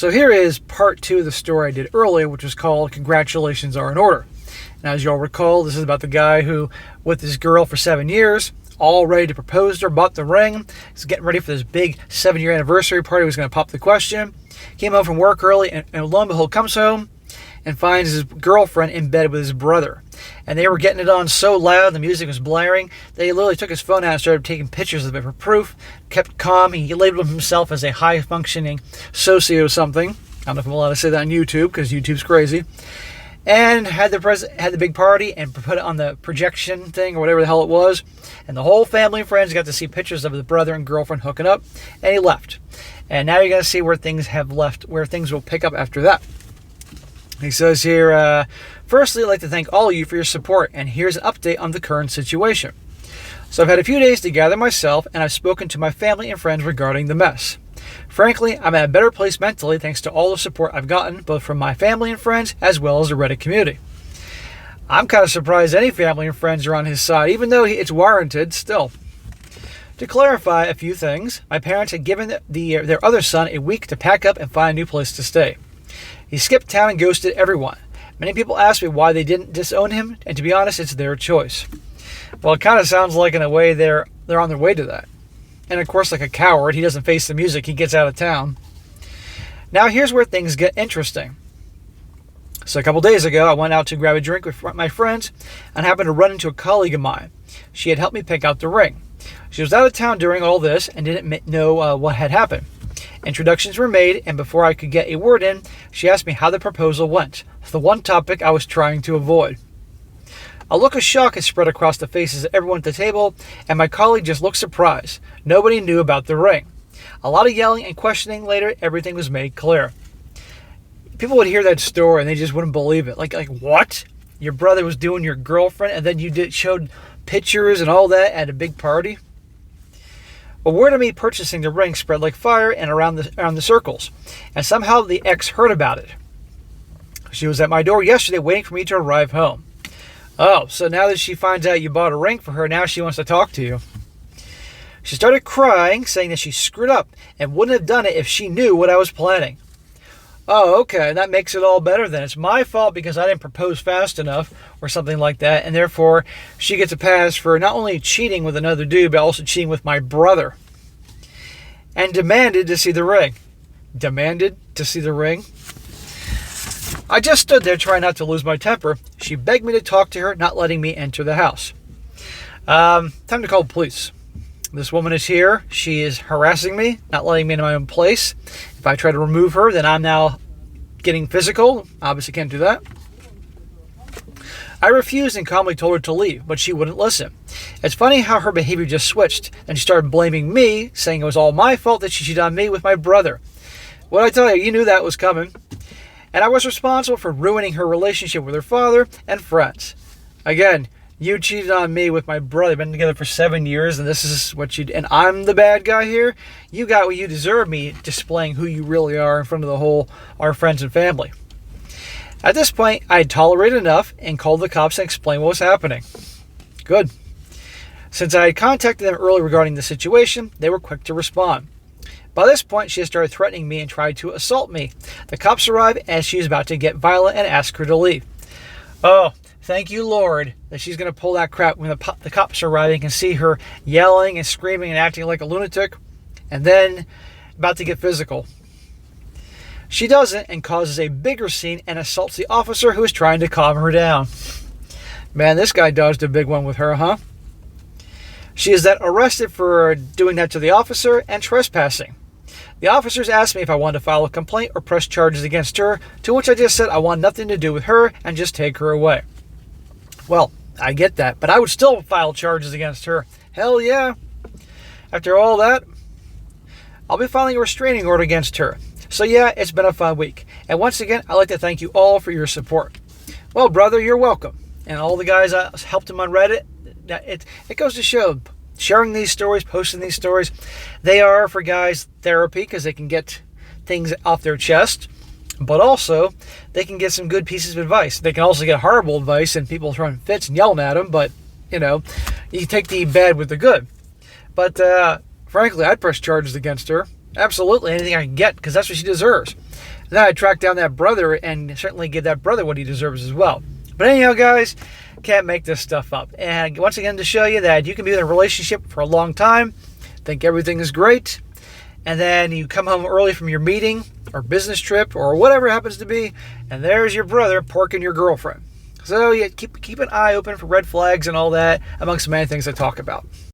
So here is part 2 of the story I did earlier, which was called Congratulations Are in Order. Now, as you all recall, this is about the guy who, with his girl for 7 years, all ready to propose to her, bought the ring, he's getting ready for this big 7-year anniversary party, he was going to pop the question, came home from work early, and lo and behold, comes home and finds his girlfriend in bed with his brother. And they were getting it on so loud, the music was blaring, that he literally took his phone out and started taking pictures of it for proof, kept calm. He labeled himself as a high-functioning socio-something. I don't know if I'm allowed to say that on YouTube, because YouTube's crazy. And had the big party and put it on the projection thing, or whatever the hell it was. And the whole family and friends got to see pictures of the brother and girlfriend hooking up, and he left. And now you're going to see where things have left, where things will pick up after that. He says here, firstly, I'd like to thank all of you for your support, and here's an update on the current situation. So I've had a few days to gather myself, and I've spoken to my family and friends regarding the mess. Frankly, I'm at a better place mentally thanks to all the support I've gotten, both from my family and friends, as well as the Reddit community. I'm kind of surprised any family and friends are on his side, even though it's warranted still. To clarify a few things, my parents had given their other son a week to pack up and find a new place to stay. He skipped town and ghosted everyone. Many people asked me why they didn't disown him, and to be honest, it's their choice. Well, it kind of sounds like in a way they're on their way to that. And of course, like a coward, he doesn't face the music, he gets out of town. Now here's where things get interesting. So a couple days ago, I went out to grab a drink with my friends and happened to run into a colleague of mine. She had helped me pick out the ring. She was out of town during all this and didn't know what had happened. Introductions were made, and before I could get a word in, she asked me how the proposal went, the one topic I was trying to avoid. A look of shock had spread across the faces of everyone at the table, and my colleague just looked surprised. Nobody knew about the ring. A lot of yelling and questioning later, everything was made clear. People would hear that story and they just wouldn't believe it. Like what? Your brother was doing your girlfriend, and then you showed pictures and all that at a big party? Well, word of me purchasing the ring spread like fire and around the circles, and somehow the ex heard about it. She was at my door yesterday waiting for me to arrive home. Oh, so now that she finds out you bought a ring for her, now she wants to talk to you. She started crying, saying that she screwed up and wouldn't have done it if she knew what I was planning. Oh, okay, that makes it all better then. It's my fault because I didn't propose fast enough or something like that, and therefore she gets a pass for not only cheating with another dude, but also cheating with my brother. And demanded to see the ring. Demanded to see the ring? I just stood there trying not to lose my temper. She begged me to talk to her, not letting me enter the house. Time to call the police. This woman is here. She is harassing me, not letting me into my own place. If I try to remove her, then I'm now getting physical. Obviously can't do that. I refused and calmly told her to leave, but she wouldn't listen. It's funny how her behavior just switched, and she started blaming me, saying it was all my fault that she cheated on me with my brother. What I tell you knew that was coming. And I was responsible for ruining her relationship with her father and friends. Again, you cheated on me with my brother. We've been together for 7 years, and this is what you did. And I'm the bad guy here. You got what you deserve, me displaying who you really are in front of our friends and family. At this point, I had tolerated enough and called the cops and explained what was happening. Good. Since I had contacted them early regarding the situation, they were quick to respond. By this point, she had started threatening me and tried to assault me. The cops arrived as she was about to get violent and asked her to leave. Oh, thank you, Lord, that she's going to pull that crap when the cops are arriving and see her yelling and screaming and acting like a lunatic, and then about to get physical. She doesn't and causes a bigger scene and assaults the officer who is trying to calm her down. Man, this guy dodged a big one with her, huh? She is then arrested for doing that to the officer and trespassing. The officers asked me if I wanted to file a complaint or press charges against her, to which I just said I want nothing to do with her and just take her away. Well, I get that, but I would still file charges against her. Hell yeah. After all that, I'll be filing a restraining order against her. So yeah, it's been a fun week. And once again, I'd like to thank you all for your support. Well, brother, you're welcome. And all the guys that helped him on Reddit, it goes to show, sharing these stories, posting these stories, they are for guys therapy because they can get things off their chest, but also they can get some good pieces of advice. They can also get horrible advice and people throwing fits and yelling at them, but you take the bad with the good. But frankly, I'd press charges against her. Absolutely, anything I can get, because that's what she deserves. And then I track down that brother and certainly give that brother what he deserves as well. But anyhow, guys, can't make this stuff up. And once again, to show you that you can be in a relationship for a long time, think everything is great, and then you come home early from your meeting or business trip or whatever it happens to be, and there's your brother porking your girlfriend. So yeah, keep an eye open for red flags and all that, amongst many things I talk about.